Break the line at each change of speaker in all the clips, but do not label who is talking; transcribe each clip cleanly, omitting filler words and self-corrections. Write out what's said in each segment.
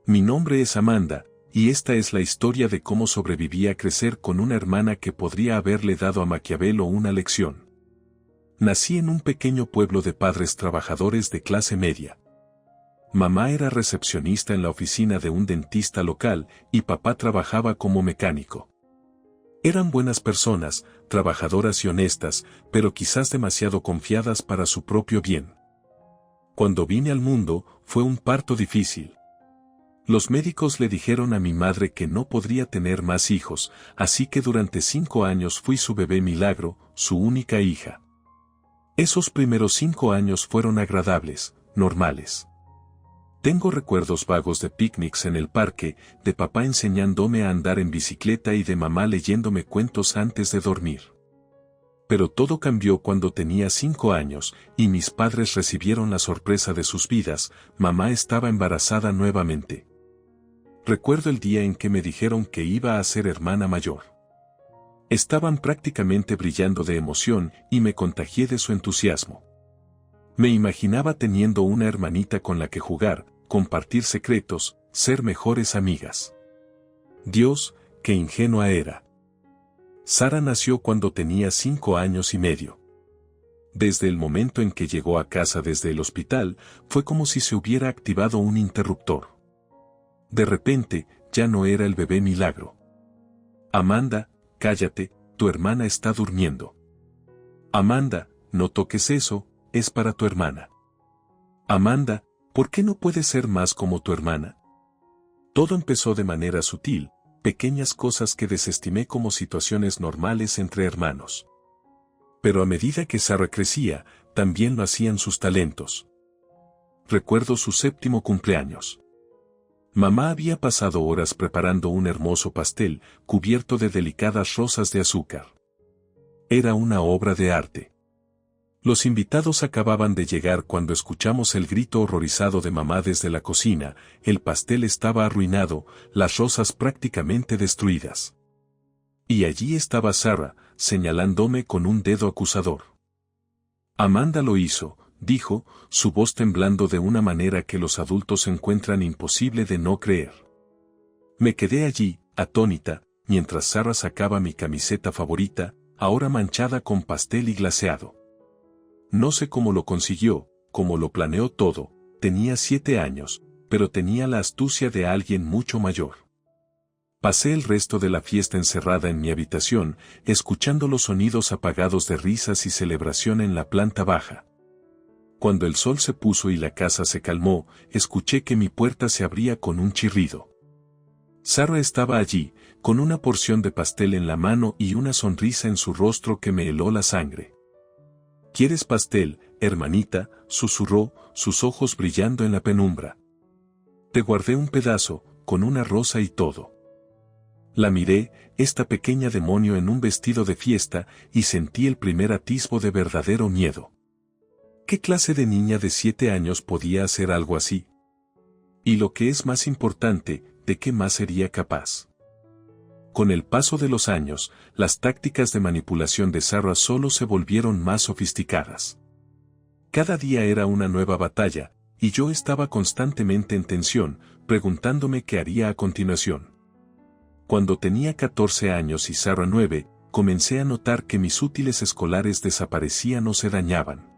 Mi nombre es Amanda, y esta es la historia de cómo sobreviví a crecer con una hermana que podría haberle dado a Maquiavelo una lección. Nací en un pequeño pueblo de padres trabajadores de clase media. Mamá era recepcionista en la oficina de un dentista local y papá trabajaba como mecánico. Eran buenas personas, trabajadoras y honestas, pero quizás demasiado confiadas para su propio bien. Cuando vine al mundo, fue un parto difícil. Los médicos le dijeron a mi madre que no podría tener más hijos, así que durante 5 años fui su bebé milagro, su única hija. Esos primeros 5 años fueron agradables, normales. Tengo recuerdos vagos de picnics en el parque, de papá enseñándome a andar en bicicleta y de mamá leyéndome cuentos antes de dormir. Pero todo cambió cuando tenía 5 años, y mis padres recibieron la sorpresa de sus vidas: mamá estaba embarazada nuevamente. Recuerdo el día en que me dijeron que iba a ser hermana mayor. Estaban prácticamente brillando de emoción y me contagié de su entusiasmo. Me imaginaba teniendo una hermanita con la que jugar, compartir secretos, ser mejores amigas. Dios, qué ingenua era. Sara nació cuando tenía 5 años y medio. Desde el momento en que llegó a casa desde el hospital, fue como si se hubiera activado un interruptor. De repente, ya no era el bebé milagro. Amanda, cállate, tu hermana está durmiendo. Amanda, no toques eso, es para tu hermana. Amanda, ¿por qué no puedes ser más como tu hermana? Todo empezó de manera sutil, pequeñas cosas que desestimé como situaciones normales entre hermanos. Pero a medida que Sara crecía, también lo hacían sus talentos. Recuerdo su 7º cumpleaños. Mamá había pasado horas preparando un hermoso pastel, cubierto de delicadas rosas de azúcar. Era una obra de arte. Los invitados acababan de llegar cuando escuchamos el grito horrorizado de mamá desde la cocina: el pastel estaba arruinado, las rosas prácticamente destruidas. Y allí estaba Sara, señalándome con un dedo acusador. Amanda lo hizo, dijo, su voz temblando de una manera que los adultos encuentran imposible de no creer. Me quedé allí, atónita, mientras Sara sacaba mi camiseta favorita, ahora manchada con pastel y glaseado. No sé cómo lo consiguió, cómo lo planeó todo. Tenía 7 años, pero tenía la astucia de alguien mucho mayor. Pasé el resto de la fiesta encerrada en mi habitación, escuchando los sonidos apagados de risas y celebración en la planta baja. Cuando el sol se puso y la casa se calmó, escuché que mi puerta se abría con un chirrido. Sara estaba allí, con una porción de pastel en la mano y una sonrisa en su rostro que me heló la sangre. ¿Quieres pastel, hermanita?, susurró, sus ojos brillando en la penumbra. Te guardé un pedazo, con una rosa y todo. La miré, esta pequeña demonio en un vestido de fiesta, y sentí el primer atisbo de verdadero miedo. ¿Qué clase de niña de 7 años podía hacer algo así? Y lo que es más importante, ¿de qué más sería capaz? Con el paso de los años, las tácticas de manipulación de Sara solo se volvieron más sofisticadas. Cada día era una nueva batalla, y yo estaba constantemente en tensión, preguntándome qué haría a continuación. Cuando tenía 14 años y Sara 9, comencé a notar que mis útiles escolares desaparecían o se dañaban.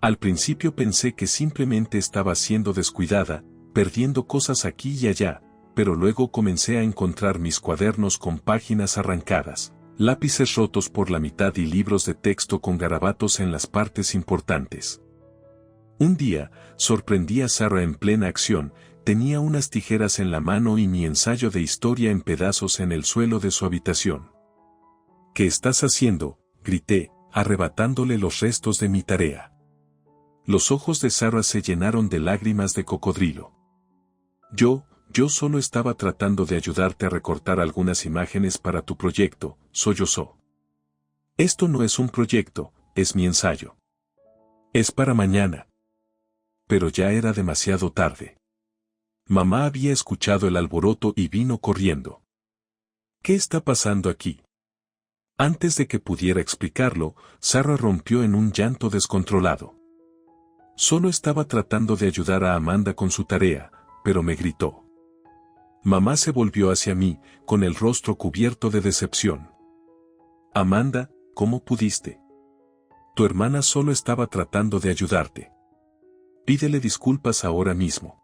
Al principio pensé que simplemente estaba siendo descuidada, perdiendo cosas aquí y allá, pero luego comencé a encontrar mis cuadernos con páginas arrancadas, lápices rotos por la mitad y libros de texto con garabatos en las partes importantes. Un día, sorprendí a Sara en plena acción. Tenía unas tijeras en la mano y mi ensayo de historia en pedazos en el suelo de su habitación. ¿Qué estás haciendo?, grité, arrebatándole los restos de mi tarea. Los ojos de Sara se llenaron de lágrimas de cocodrilo. Yo solo estaba tratando de ayudarte a recortar algunas imágenes para tu proyecto, sollozó. Esto no es un proyecto, es mi ensayo. Es para mañana. Pero ya era demasiado tarde. Mamá había escuchado el alboroto y vino corriendo. ¿Qué está pasando aquí? Antes de que pudiera explicarlo, Sara rompió en un llanto descontrolado. Solo estaba tratando de ayudar a Amanda con su tarea, pero me gritó. Mamá se volvió hacia mí, con el rostro cubierto de decepción. Amanda, ¿cómo pudiste? Tu hermana solo estaba tratando de ayudarte. Pídele disculpas ahora mismo.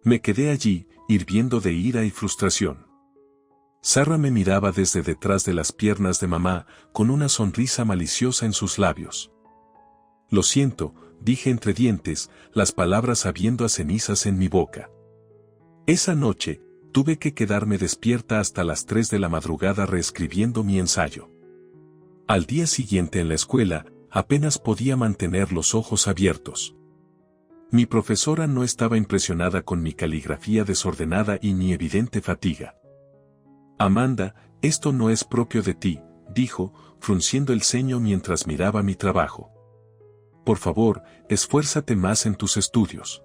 Me quedé allí, hirviendo de ira y frustración. Sarah me miraba desde detrás de las piernas de mamá, con una sonrisa maliciosa en sus labios. Lo siento, dije entre dientes, las palabras habiendo a cenizas en mi boca. Esa noche, tuve que quedarme despierta hasta las 3 de la madrugada reescribiendo mi ensayo. Al día siguiente en la escuela, apenas podía mantener los ojos abiertos. Mi profesora no estaba impresionada con mi caligrafía desordenada y mi evidente fatiga. Amanda, esto no es propio de ti, dijo, frunciendo el ceño mientras miraba mi trabajo. Por favor, esfuérzate más en tus estudios.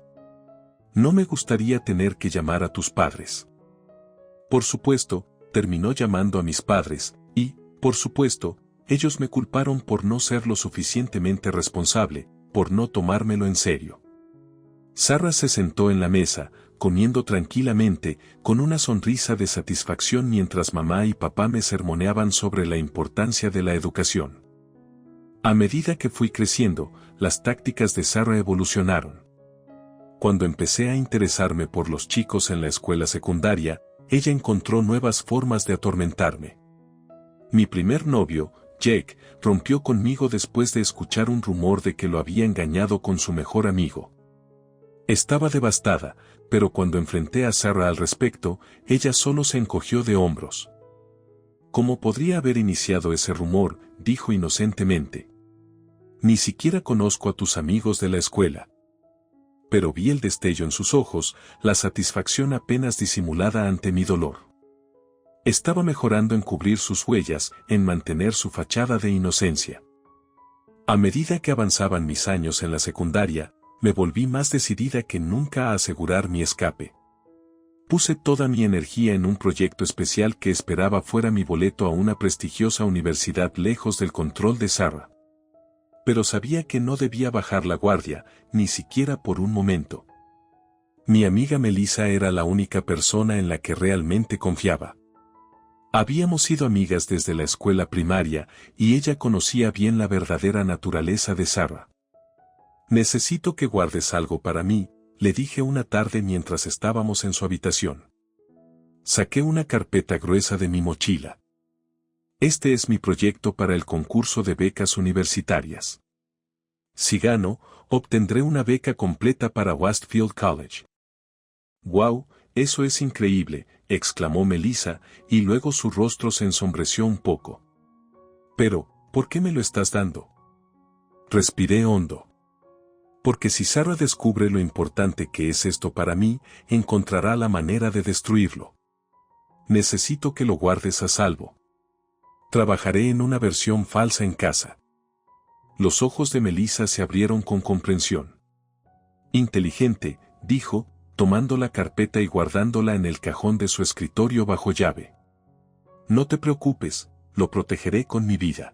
No me gustaría tener que llamar a tus padres. Por supuesto, terminó llamando a mis padres, y, por supuesto, ellos me culparon por no ser lo suficientemente responsable, por no tomármelo en serio. Sarah se sentó en la mesa, comiendo tranquilamente, con una sonrisa de satisfacción mientras mamá y papá me sermoneaban sobre la importancia de la educación. A medida que fui creciendo, las tácticas de Sarah evolucionaron. Cuando empecé a interesarme por los chicos en la escuela secundaria, ella encontró nuevas formas de atormentarme. Mi primer novio, Jake, rompió conmigo después de escuchar un rumor de que lo había engañado con su mejor amigo. Estaba devastada, pero cuando enfrenté a Sarah al respecto, ella solo se encogió de hombros. ¿Cómo podría haber iniciado ese rumor?, dijo inocentemente. Ni siquiera conozco a tus amigos de la escuela. Pero vi el destello en sus ojos, la satisfacción apenas disimulada ante mi dolor. Estaba mejorando en cubrir sus huellas, en mantener su fachada de inocencia. A medida que avanzaban mis años en la secundaria, me volví más decidida que nunca a asegurar mi escape. Puse toda mi energía en un proyecto especial que esperaba fuera mi boleto a una prestigiosa universidad lejos del control de Sarah. Pero sabía que no debía bajar la guardia, ni siquiera por un momento. Mi amiga Melissa era la única persona en la que realmente confiaba. Habíamos sido amigas desde la escuela primaria, y ella conocía bien la verdadera naturaleza de Sarah. Necesito que guardes algo para mí, le dije una tarde mientras estábamos en su habitación. Saqué una carpeta gruesa de mi mochila. Este es mi proyecto para el concurso de becas universitarias. Si gano, obtendré una beca completa para Westfield College. ¡Wow! Eso es increíble, exclamó Melissa, y luego su rostro se ensombreció un poco. Pero, ¿por qué me lo estás dando? Respiré hondo. Porque si Sarah descubre lo importante que es esto para mí, encontrará la manera de destruirlo. Necesito que lo guardes a salvo. Trabajaré en una versión falsa en casa. Los ojos de Melissa se abrieron con comprensión. Inteligente, dijo, tomando la carpeta y guardándola en el cajón de su escritorio bajo llave. No te preocupes, lo protegeré con mi vida.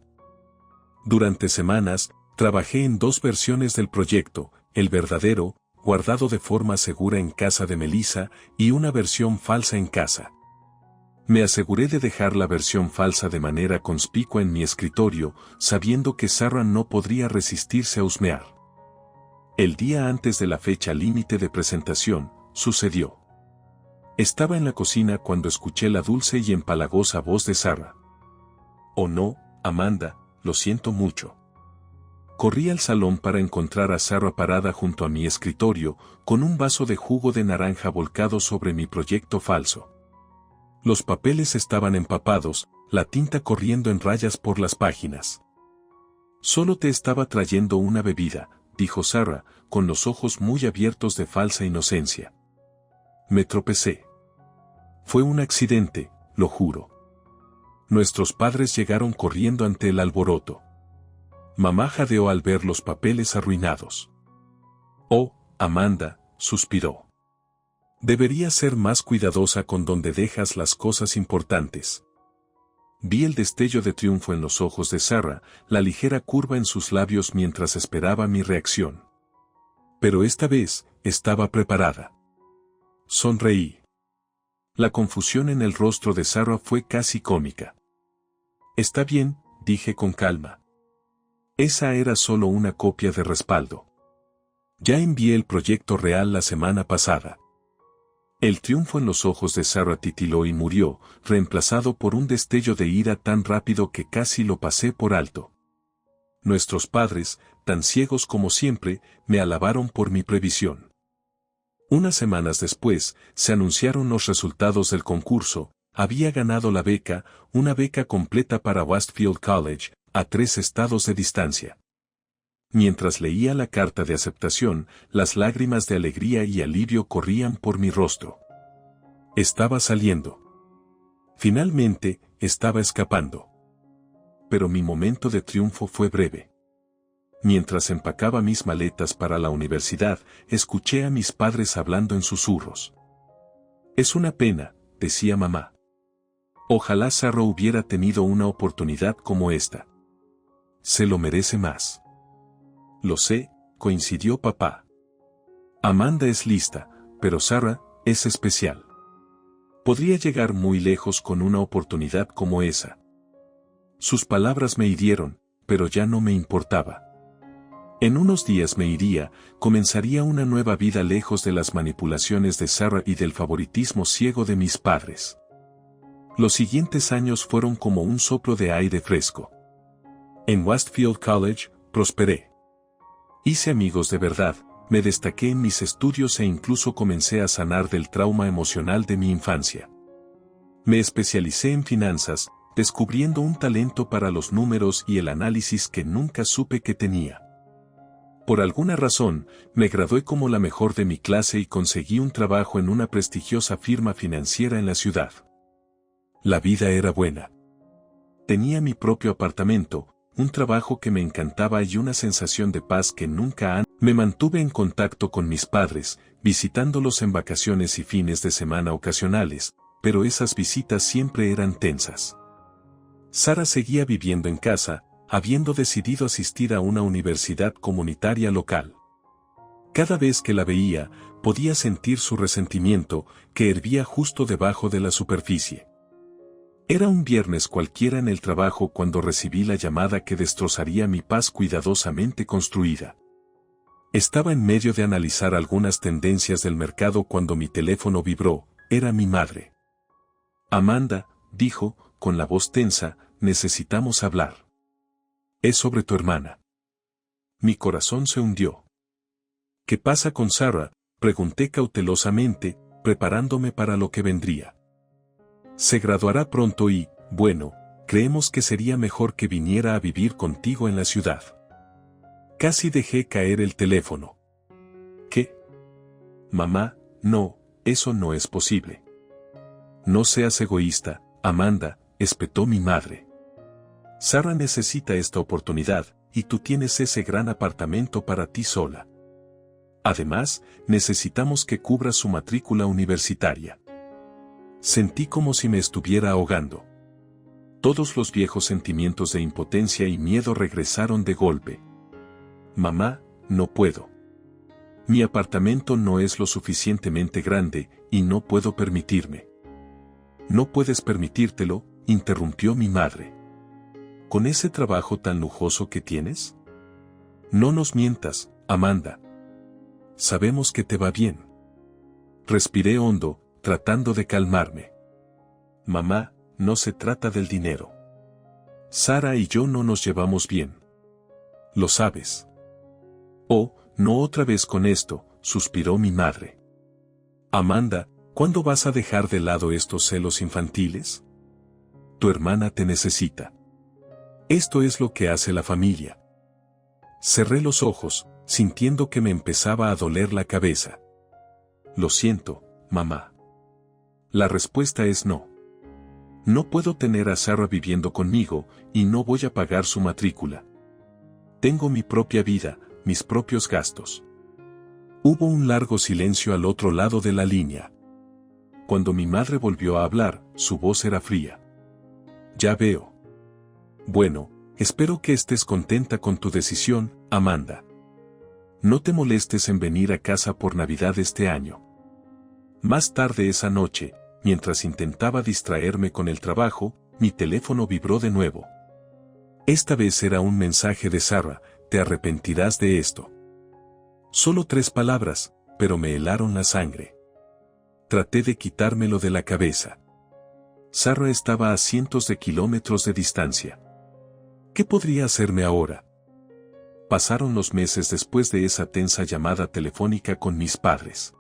Durante semanas, trabajé en 2 versiones del proyecto, el verdadero, guardado de forma segura en casa de Melissa, y una versión falsa en casa. Me aseguré de dejar la versión falsa de manera conspicua en mi escritorio, sabiendo que Sarah no podría resistirse a husmear. El día antes de la fecha límite de presentación, sucedió. Estaba en la cocina cuando escuché la dulce y empalagosa voz de Sarah. Oh no, Amanda, lo siento mucho. Corrí al salón para encontrar a Sarah parada junto a mi escritorio, con un vaso de jugo de naranja volcado sobre mi proyecto falso. Los papeles estaban empapados, la tinta corriendo en rayas por las páginas. Solo te estaba trayendo una bebida, dijo Sarah, con los ojos muy abiertos de falsa inocencia. Me tropecé. Fue un accidente, lo juro. Nuestros padres llegaron corriendo ante el alboroto. Mamá jadeó al ver los papeles arruinados. Oh, Amanda, suspiró. Deberías ser más cuidadosa con donde dejas las cosas importantes. Vi el destello de triunfo en los ojos de Sarah, la ligera curva en sus labios mientras esperaba mi reacción. Pero esta vez, estaba preparada. Sonreí. La confusión en el rostro de Sarah fue casi cómica. Está bien, dije con calma. Esa era solo una copia de respaldo. Ya envié el proyecto real la semana pasada. El triunfo en los ojos de Sarah titiló y murió, reemplazado por un destello de ira tan rápido que casi lo pasé por alto. Nuestros padres, tan ciegos como siempre, me alabaron por mi previsión. Unas semanas después, se anunciaron los resultados del concurso. Había ganado la beca, una beca completa para Westfield College, a 3 estados de distancia. Mientras leía la carta de aceptación, las lágrimas de alegría y alivio corrían por mi rostro. Estaba saliendo. Finalmente, estaba escapando. Pero mi momento de triunfo fue breve. Mientras empacaba mis maletas para la universidad, escuché a mis padres hablando en susurros. Es una pena, decía mamá. Ojalá Sarah hubiera tenido una oportunidad como esta. Se lo merece más. Lo sé, coincidió papá. Amanda es lista, pero Sarah es especial. Podría llegar muy lejos con una oportunidad como esa. Sus palabras me hirieron, pero ya no me importaba. En unos días me iría, comenzaría una nueva vida lejos de las manipulaciones de Sarah y del favoritismo ciego de mis padres. Los siguientes años fueron como un soplo de aire fresco. En Westfield College, prosperé. Hice amigos de verdad, me destaqué en mis estudios e incluso comencé a sanar del trauma emocional de mi infancia. Me especialicé en finanzas, descubriendo un talento para los números y el análisis que nunca supe que tenía. Por alguna razón, me gradué como la mejor de mi clase y conseguí un trabajo en una prestigiosa firma financiera en la ciudad. La vida era buena. Tenía mi propio apartamento, un trabajo que me encantaba y una sensación de paz que nunca antes. Me mantuve en contacto con mis padres, visitándolos en vacaciones y fines de semana ocasionales, pero esas visitas siempre eran tensas. Sarah seguía viviendo en casa, habiendo decidido asistir a una universidad comunitaria local. Cada vez que la veía, podía sentir su resentimiento, que hervía justo debajo de la superficie. Era un viernes cualquiera en el trabajo cuando recibí la llamada que destrozaría mi paz cuidadosamente construida. Estaba en medio de analizar algunas tendencias del mercado cuando mi teléfono vibró. Era mi madre. Amanda, dijo, con la voz tensa, necesitamos hablar. Es sobre tu hermana. Mi corazón se hundió. ¿Qué pasa con Sarah?, pregunté cautelosamente, preparándome para lo que vendría. Se graduará pronto y, bueno, creemos que sería mejor que viniera a vivir contigo en la ciudad. Casi dejé caer el teléfono. ¿Qué? Mamá, no, eso no es posible. No seas egoísta, Amanda, espetó mi madre. Sarah necesita esta oportunidad, y tú tienes ese gran apartamento para ti sola. Además, necesitamos que cubras su matrícula universitaria. Sentí como si me estuviera ahogando. Todos los viejos sentimientos de impotencia y miedo regresaron de golpe. Mamá, no puedo. Mi apartamento no es lo suficientemente grande, y no puedo permitirme. No puedes permitírtelo, interrumpió mi madre. ¿Con ese trabajo tan lujoso que tienes? No nos mientas, Amanda. Sabemos que te va bien. Respiré hondo, tratando de calmarme. Mamá, no se trata del dinero. Sarah y yo no nos llevamos bien. Lo sabes. Oh, no otra vez con esto, suspiró mi madre. Amanda, ¿cuándo vas a dejar de lado estos celos infantiles? Tu hermana te necesita. Esto es lo que hace la familia. Cerré los ojos, sintiendo que me empezaba a doler la cabeza. Lo siento, mamá. La respuesta es no. No puedo tener a Sarah viviendo conmigo, y no voy a pagar su matrícula. Tengo mi propia vida, mis propios gastos. Hubo un largo silencio al otro lado de la línea. Cuando mi madre volvió a hablar, su voz era fría. Ya veo. Bueno, espero que estés contenta con tu decisión, Amanda. No te molestes en venir a casa por Navidad este año. Más tarde esa noche, mientras intentaba distraerme con el trabajo, mi teléfono vibró de nuevo. Esta vez era un mensaje de Sarah: te arrepentirás de esto. Solo 3 palabras, pero me helaron la sangre. Traté de quitármelo de la cabeza. Sarah estaba a cientos de kilómetros de distancia. ¿Qué podría hacerme ahora? Pasaron los meses después de esa tensa llamada telefónica con mis padres.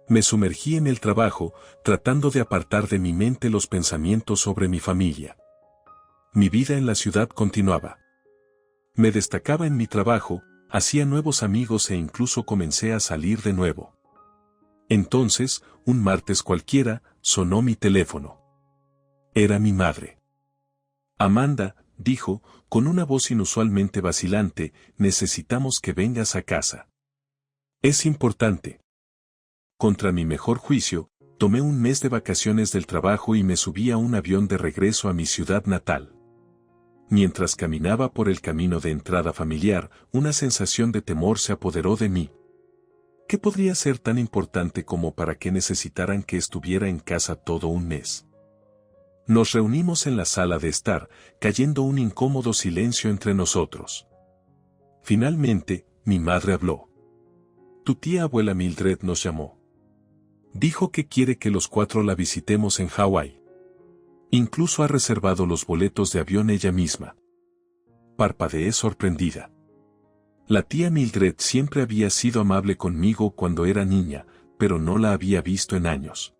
Me sumergí en el trabajo, tratando de apartar de mi mente los pensamientos sobre mi familia. Mi vida en la ciudad continuaba. Me destacaba en mi trabajo, hacía nuevos amigos e incluso comencé a salir de nuevo. Entonces, un martes cualquiera, sonó mi teléfono. Era mi madre. Amanda, dijo, con una voz inusualmente vacilante, necesitamos que vengas a casa. Es importante. Contra mi mejor juicio, tomé un mes de vacaciones del trabajo y me subí a un avión de regreso a mi ciudad natal. Mientras caminaba por el camino de entrada familiar, una sensación de temor se apoderó de mí. ¿Qué podría ser tan importante como para que necesitaran que estuviera en casa todo un mes? Nos reunimos en la sala de estar, cayendo un incómodo silencio entre nosotros. Finalmente, mi madre habló. Tu tía abuela Mildred nos llamó. Dijo que quiere que los 4 la visitemos en Hawái. Incluso ha reservado los boletos de avión ella misma. Parpadeé sorprendida. La tía Mildred siempre había sido amable conmigo cuando era niña, pero no la había visto en años.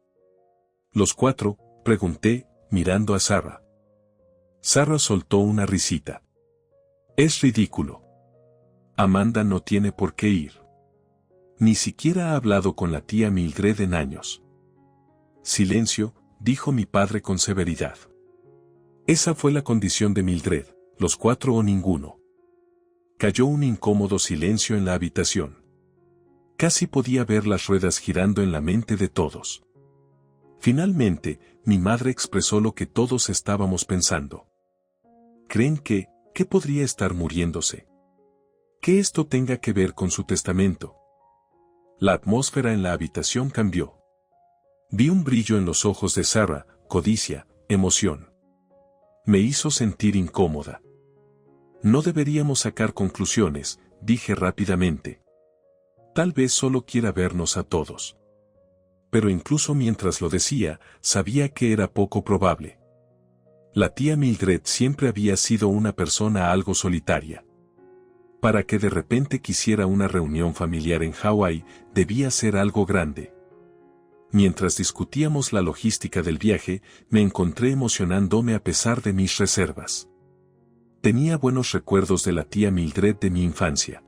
¿Los 4? Pregunté, mirando a Sarah. Sarah soltó una risita. Es ridículo. Amanda no tiene por qué ir. Ni siquiera ha hablado con la tía Mildred en años. Silencio, dijo mi padre con severidad. Esa fue la condición de Mildred, los 4 o ninguno. Cayó un incómodo silencio en la habitación. Casi podía ver las ruedas girando en la mente de todos. Finalmente, mi madre expresó lo que todos estábamos pensando. ¿Creen que podría estar muriéndose? ¿Que esto tenga que ver con su testamento? La atmósfera en la habitación cambió. Vi un brillo en los ojos de Sarah, codicia, emoción. Me hizo sentir incómoda. No deberíamos sacar conclusiones, dije rápidamente. Tal vez solo quiera vernos a todos. Pero incluso mientras lo decía, sabía que era poco probable. La tía Mildred siempre había sido una persona algo solitaria. Para que de repente quisiera una reunión familiar en Hawái, debía ser algo grande. Mientras discutíamos la logística del viaje, me encontré emocionándome a pesar de mis reservas. Tenía buenos recuerdos de la tía Mildred de mi infancia.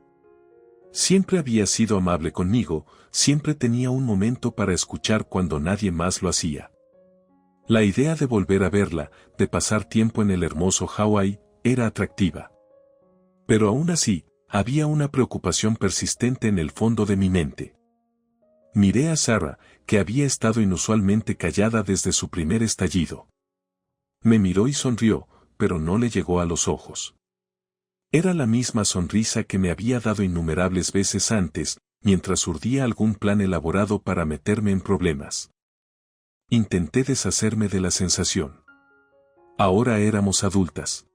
Siempre había sido amable conmigo, siempre tenía un momento para escuchar cuando nadie más lo hacía. La idea de volver a verla, de pasar tiempo en el hermoso Hawái, era atractiva. Pero aún así, había una preocupación persistente en el fondo de mi mente. Miré a Sarah, que había estado inusualmente callada desde su primer estallido. Me miró y sonrió, pero no le llegó a los ojos. Era la misma sonrisa que me había dado innumerables veces antes, mientras urdía algún plan elaborado para meterme en problemas. Intenté deshacerme de la sensación. Ahora éramos adultas.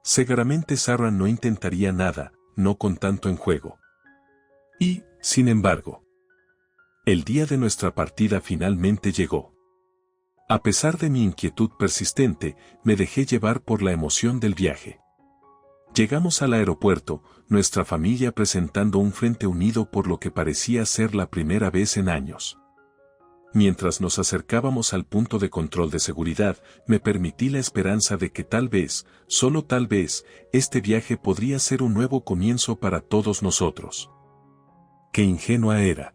Seguramente Sarah no intentaría nada, no con tanto en juego. Y, sin embargo, el día de nuestra partida finalmente llegó. A pesar de mi inquietud persistente, me dejé llevar por la emoción del viaje. Llegamos al aeropuerto, nuestra familia presentando un frente unido por lo que parecía ser la primera vez en años. Mientras nos acercábamos al punto de control de seguridad, me permití la esperanza de que tal vez, solo tal vez, este viaje podría ser un nuevo comienzo para todos nosotros. ¡Qué ingenua era!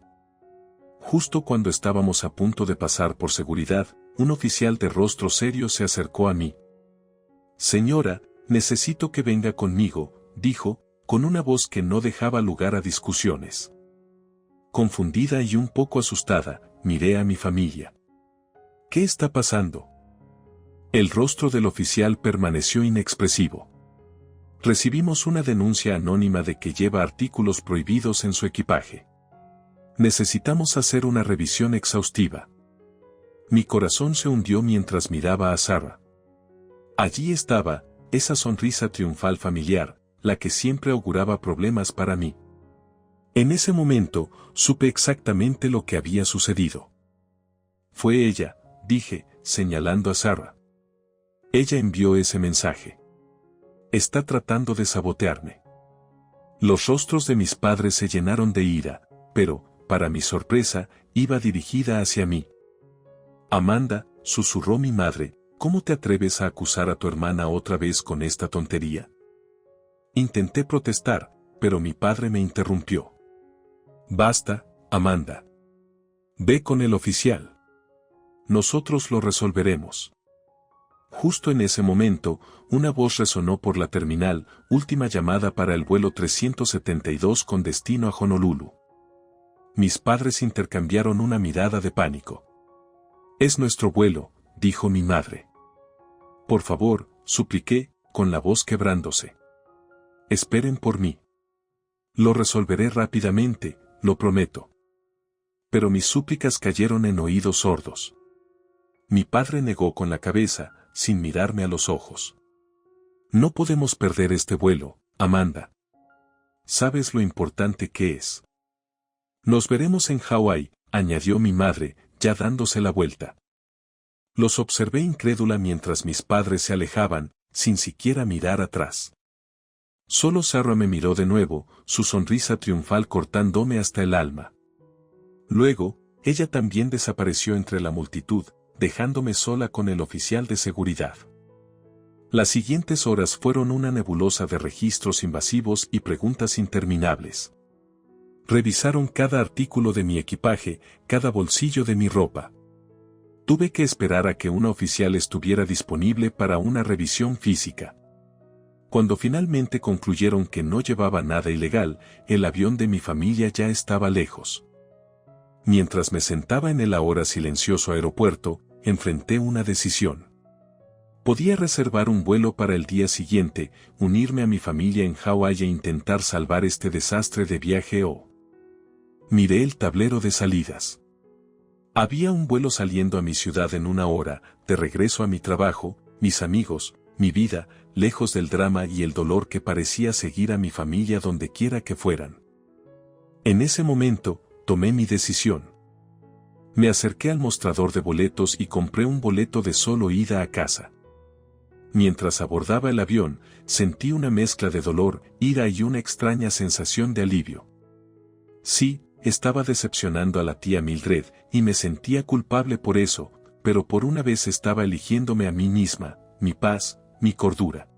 Justo cuando estábamos a punto de pasar por seguridad, un oficial de rostro serio se acercó a mí. Señora, necesito que venga conmigo, dijo, con una voz que no dejaba lugar a discusiones. Confundida y un poco asustada, miré a mi familia. ¿Qué está pasando? El rostro del oficial permaneció inexpresivo. Recibimos una denuncia anónima de que lleva artículos prohibidos en su equipaje. Necesitamos hacer una revisión exhaustiva. Mi corazón se hundió mientras miraba a Sarah. Allí estaba, esa sonrisa triunfal familiar, la que siempre auguraba problemas para mí. En ese momento, supe exactamente lo que había sucedido. Fue ella, dije, señalando a Sarah. Ella envió ese mensaje. Está tratando de sabotearme. Los rostros de mis padres se llenaron de ira, pero, para mi sorpresa, iba dirigida hacia mí. Amanda, susurró mi madre, ¿cómo te atreves a acusar a tu hermana otra vez con esta tontería? Intenté protestar, pero mi padre me interrumpió. Basta, Amanda. Ve con el oficial. Nosotros lo resolveremos. Justo en ese momento, una voz resonó por la terminal, última llamada para el vuelo 372 con destino a Honolulu. Mis padres intercambiaron una mirada de pánico. Es nuestro vuelo, dijo mi madre. Por favor, supliqué, con la voz quebrándose. Esperen por mí. Lo resolveré rápidamente, lo prometo. Pero mis súplicas cayeron en oídos sordos. Mi padre negó con la cabeza, sin mirarme a los ojos. No podemos perder este vuelo, Amanda. ¿Sabes lo importante que es? Nos veremos en Hawái, añadió mi madre, ya dándose la vuelta. Los observé incrédula mientras mis padres se alejaban, sin siquiera mirar atrás. Solo Sarah me miró de nuevo, su sonrisa triunfal cortándome hasta el alma. Luego, ella también desapareció entre la multitud, dejándome sola con el oficial de seguridad. Las siguientes horas fueron una nebulosa de registros invasivos y preguntas interminables. Revisaron cada artículo de mi equipaje, cada bolsillo de mi ropa. Tuve que esperar a que una oficial estuviera disponible para una revisión física. Cuando finalmente concluyeron que no llevaba nada ilegal, el avión de mi familia ya estaba lejos. Mientras me sentaba en el ahora silencioso aeropuerto, enfrenté una decisión. Podía reservar un vuelo para el día siguiente, unirme a mi familia en Hawái e intentar salvar este desastre de viaje o... Miré el tablero de salidas. Había un vuelo saliendo a mi ciudad en 1 hora, de regreso a mi trabajo, mis amigos, mi vida, lejos del drama y el dolor que parecía seguir a mi familia donde quiera que fueran. En ese momento, tomé mi decisión. Me acerqué al mostrador de boletos y compré un boleto de solo ida a casa. Mientras abordaba el avión, sentí una mezcla de dolor, ira y una extraña sensación de alivio. Sí, estaba decepcionando a la tía Mildred, y me sentía culpable por eso, pero por una vez estaba eligiéndome a mí misma, mi paz, mi cordura.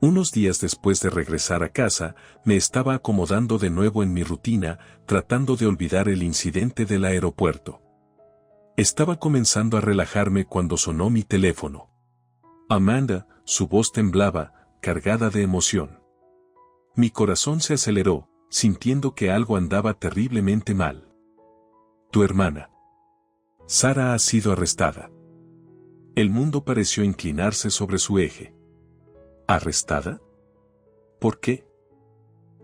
Unos días después de regresar a casa, me estaba acomodando de nuevo en mi rutina, tratando de olvidar el incidente del aeropuerto. Estaba comenzando a relajarme cuando sonó mi teléfono. Amanda, su voz temblaba, cargada de emoción. Mi corazón se aceleró, sintiendo que algo andaba terriblemente mal. Tu hermana. Sarah ha sido arrestada. El mundo pareció inclinarse sobre su eje. ¿Arrestada? ¿Por qué?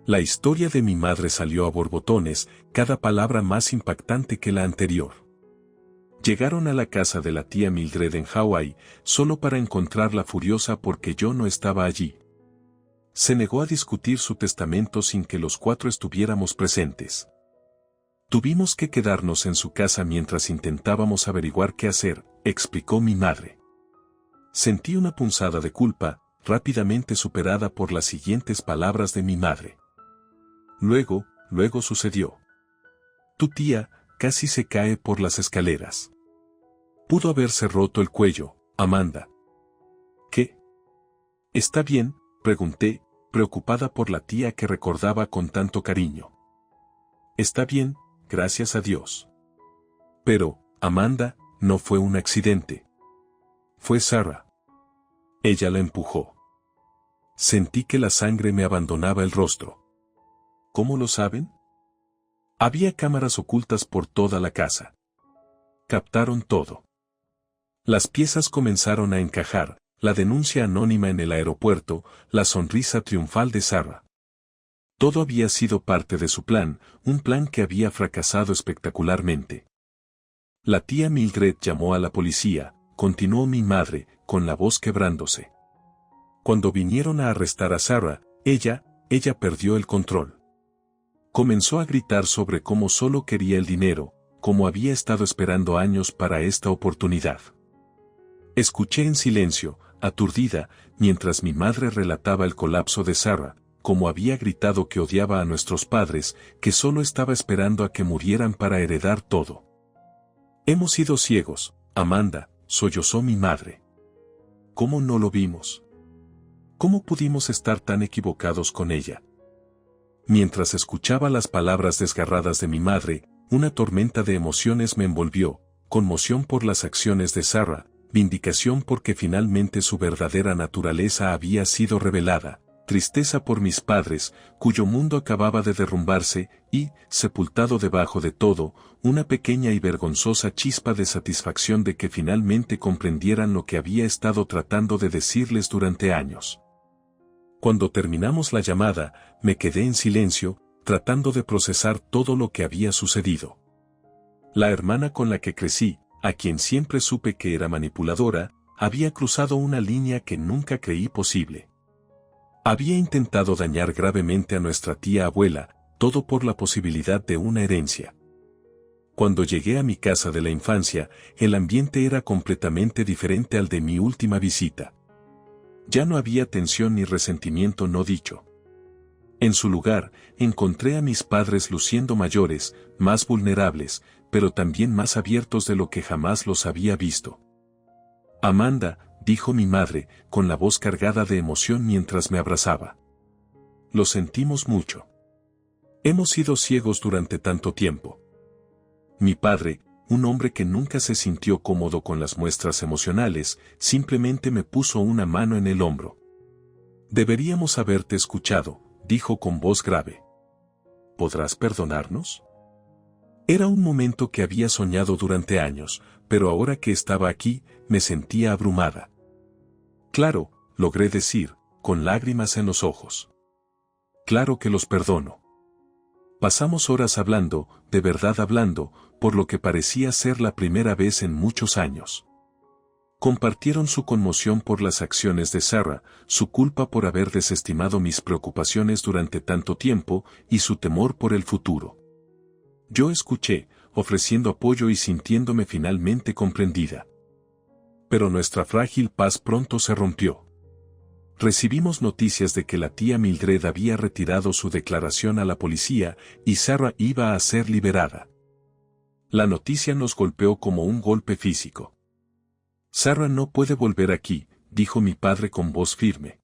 La historia de mi madre salió a borbotones, cada palabra más impactante que la anterior. Llegaron a la casa de la tía Mildred en Hawái, solo para encontrarla furiosa porque yo no estaba allí. Se negó a discutir su testamento sin que los 4 estuviéramos presentes. Tuvimos que quedarnos en su casa mientras intentábamos averiguar qué hacer, explicó mi madre. Sentí una punzada de culpa, rápidamente superada por las siguientes palabras de mi madre. Luego sucedió. Tu tía casi se cae por las escaleras. Pudo haberse roto el cuello, Amanda. ¿Qué? ¿Está bien?, pregunté, preocupada por la tía que recordaba con tanto cariño. Está bien, gracias a Dios. Pero, Amanda, no fue un accidente. Fue Sarah. Ella la empujó. Sentí que la sangre me abandonaba el rostro. ¿Cómo lo saben? Había cámaras ocultas por toda la casa. Captaron todo. Las piezas comenzaron a encajar, la denuncia anónima en el aeropuerto, la sonrisa triunfal de Sarah. Todo había sido parte de su plan, un plan que había fracasado espectacularmente. La tía Mildred llamó a la policía, continuó mi madre, con la voz quebrándose. Cuando vinieron a arrestar a Sarah, ella perdió el control. Comenzó a gritar sobre cómo solo quería el dinero, como había estado esperando años para esta oportunidad. Escuché en silencio, aturdida, mientras mi madre relataba el colapso de Sarah, como había gritado que odiaba a nuestros padres, que solo estaba esperando a que murieran para heredar todo. Hemos sido ciegos, Amanda, sollozó mi madre. ¿Cómo no lo vimos? ¿Cómo pudimos estar tan equivocados con ella? Mientras escuchaba las palabras desgarradas de mi madre, una tormenta de emociones me envolvió, conmoción por las acciones de Sarah, vindicación porque finalmente su verdadera naturaleza había sido revelada, tristeza por mis padres, cuyo mundo acababa de derrumbarse, y, sepultado debajo de todo, una pequeña y vergonzosa chispa de satisfacción de que finalmente comprendieran lo que había estado tratando de decirles durante años. Cuando terminamos la llamada, me quedé en silencio, tratando de procesar todo lo que había sucedido. La hermana con la que crecí, a quien siempre supe que era manipuladora, había cruzado una línea que nunca creí posible. Había intentado dañar gravemente a nuestra tía abuela, todo por la posibilidad de una herencia. Cuando llegué a mi casa de la infancia, el ambiente era completamente diferente al de mi última visita. Ya no había tensión ni resentimiento no dicho. En su lugar, encontré a mis padres luciendo mayores, más vulnerables, pero también más abiertos de lo que jamás los había visto. Amanda, dijo mi madre, con la voz cargada de emoción mientras me abrazaba. Lo sentimos mucho. Hemos sido ciegos durante tanto tiempo. Mi padre, un hombre que nunca se sintió cómodo con las muestras emocionales, simplemente me puso una mano en el hombro. Deberíamos haberte escuchado, dijo con voz grave. ¿Podrás perdonarnos? Era un momento que había soñado durante años, pero ahora que estaba aquí, me sentía abrumada. Claro, logré decir, con lágrimas en los ojos. Claro que los perdono. Pasamos horas hablando, de verdad hablando, por lo que parecía ser la primera vez en muchos años. Compartieron su conmoción por las acciones de Sarah, su culpa por haber desestimado mis preocupaciones durante tanto tiempo, y su temor por el futuro. Yo escuché, ofreciendo apoyo y sintiéndome finalmente comprendida. Pero nuestra frágil paz pronto se rompió. Recibimos noticias de que la tía Mildred había retirado su declaración a la policía y Sarah iba a ser liberada. La noticia nos golpeó como un golpe físico. Sarah no puede volver aquí, dijo mi padre con voz firme.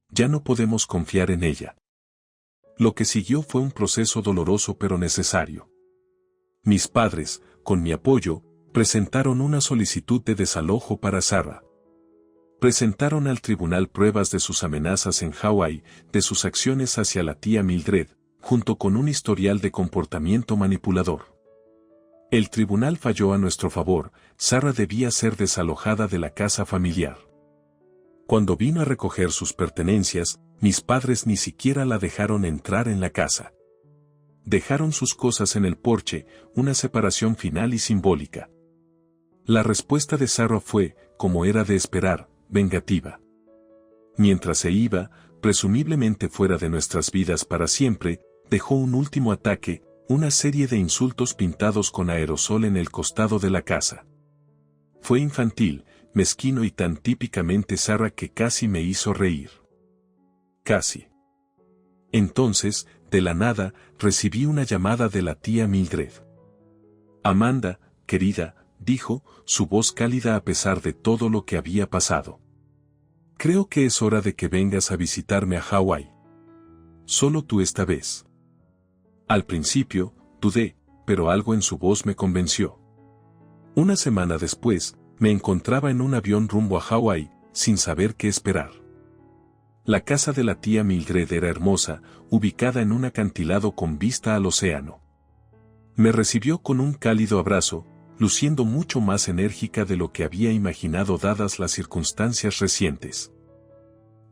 Ya no podemos confiar en ella. Lo que siguió fue un proceso doloroso pero necesario. Mis padres, con mi apoyo, presentaron una solicitud de desalojo para Sarah. Presentaron al tribunal pruebas de sus amenazas en Hawái, de sus acciones hacia la tía Mildred, junto con un historial de comportamiento manipulador. El tribunal falló a nuestro favor, Sarah debía ser desalojada de la casa familiar. Cuando vino a recoger sus pertenencias, mis padres ni siquiera la dejaron entrar en la casa. Dejaron sus cosas en el porche, una separación final y simbólica. La respuesta de Sarah fue, como era de esperar, vengativa. Mientras se iba, presumiblemente fuera de nuestras vidas para siempre, dejó un último ataque, una serie de insultos pintados con aerosol en el costado de la casa. Fue infantil, mezquino y tan típicamente Sarah que casi me hizo reír. Casi. Entonces, de la nada, recibí una llamada de la tía Mildred. Amanda, querida, dijo, su voz cálida a pesar de todo lo que había pasado. Creo que es hora de que vengas a visitarme a Hawái. Solo tú esta vez. Al principio, dudé, pero algo en su voz me convenció. Una semana después, me encontraba en un avión rumbo a Hawái, sin saber qué esperar. La casa de la tía Mildred era hermosa, ubicada en un acantilado con vista al océano. Me recibió con un cálido abrazo, luciendo mucho más enérgica de lo que había imaginado dadas las circunstancias recientes.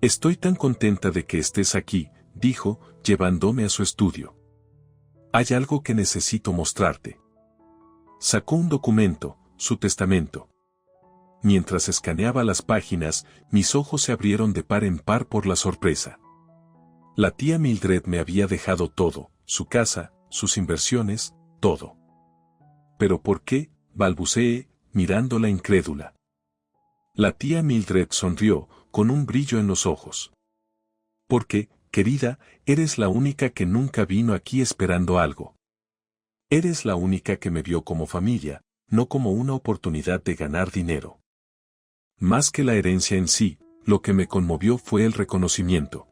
Estoy tan contenta de que estés aquí, dijo, llevándome a su estudio. Hay algo que necesito mostrarte. Sacó un documento, su testamento. Mientras escaneaba las páginas, mis ojos se abrieron de par en par por la sorpresa. La tía Mildred me había dejado todo, su casa, sus inversiones, todo. ¿Pero por qué?, balbuceé, mirándola incrédula. La tía Mildred sonrió, con un brillo en los ojos. Porque, querida, eres la única que nunca vino aquí esperando algo. Eres la única que me vio como familia, no como una oportunidad de ganar dinero. Más que la herencia en sí, lo que me conmovió fue el reconocimiento.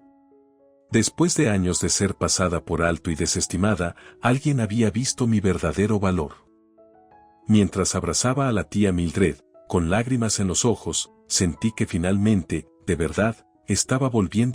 Después de años de ser pasada por alto y desestimada, alguien había visto mi verdadero valor. Mientras abrazaba a la tía Mildred, con lágrimas en los ojos, sentí que finalmente, de verdad, estaba volviendo